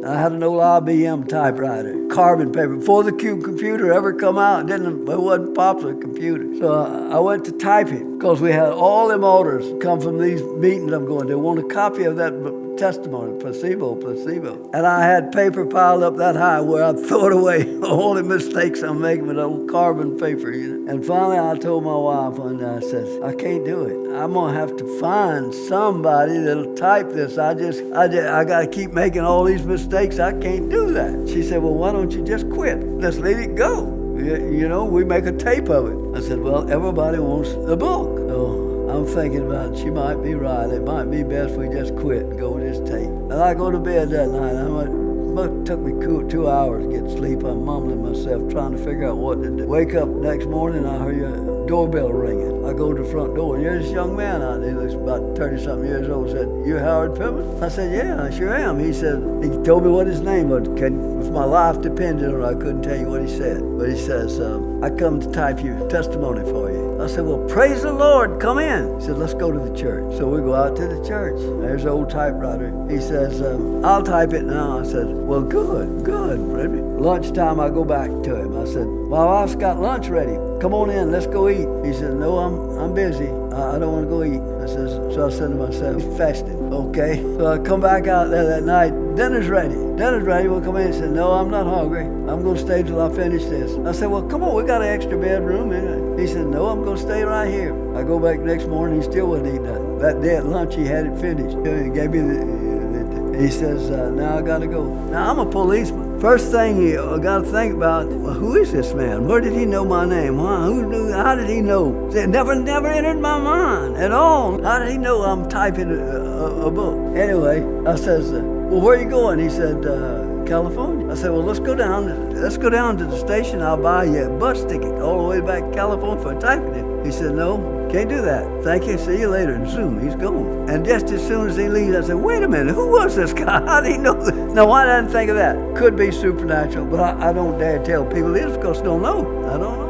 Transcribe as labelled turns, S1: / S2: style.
S1: I had an old IBM typewriter, carbon paper. Before the computer ever come out, it wasn't popular computer. So I went to typing because we had all them orders come from these meetings I'm going to. They want a copy of that testimony, placebo. And I had paper piled up that high where I'd throw it away, all the mistakes I'm making with old carbon paper, And finally I told my wife one day, I said, I can't do it. I'm going to have to find somebody that'll type this. I got to keep making all these mistakes. I can't do that. She said, well, why don't you just quit? Let's let it go. We make a tape of it. I said, well, everybody wants the book. So I'm thinking about it. She might be right. It might be best if we just quit and go with this tape. And I go to bed that night. It took me 2 hours to get sleep. I'm mumbling myself, trying to figure out what to do. Wake up next morning, I hear a doorbell ringing. I go to the front door, and there's this young man out there, he's about 30-something years old, said, you Howard Pittman? I said, yeah, I sure am. He said, he told me what his name was. If my life depended on it, I couldn't tell you what he said. But he says, I come to type your testimony for you. I said, well, praise the Lord, come in. He said, let's go to the church. So we go out to the church. There's an old typewriter. He says, I'll type it now. I said, well, good, baby. Lunchtime, I go back to him. I said, my wife's got lunch ready. Come on in, let's go eat. He said, no, I'm busy. I don't want to go eat. So I said to myself, he's fasting, okay? So I come back out there that night. Dinner's ready. We'll come in. He said, no, I'm not hungry. I'm going to stay till I finish this. I said, well, come on, we got an extra bedroom. He said, no, I'm going to stay right here. I go back next morning, he still wasn't eating nothing. That day at lunch, he had it finished. He gave me he says, now I got to go. Now, I'm a policeman. First thing you got to think about, well, who is this man? Where did he know my name? How did he know? It never entered my mind at all. How did he know I'm typing a book? Anyway, I says, well, where are you going? He said, California. I said, well, let's go down to the station. I'll buy you a bus ticket all the way back to California for typing it. He said, no, can't do that. Thank you. See you later. And zoom, he's gone. And just as soon as he leaves, I said, wait a minute, who was this guy? How did he know this? Now, why didn't I think of that? Could be supernatural, but I don't dare tell people this because I don't know. I don't know.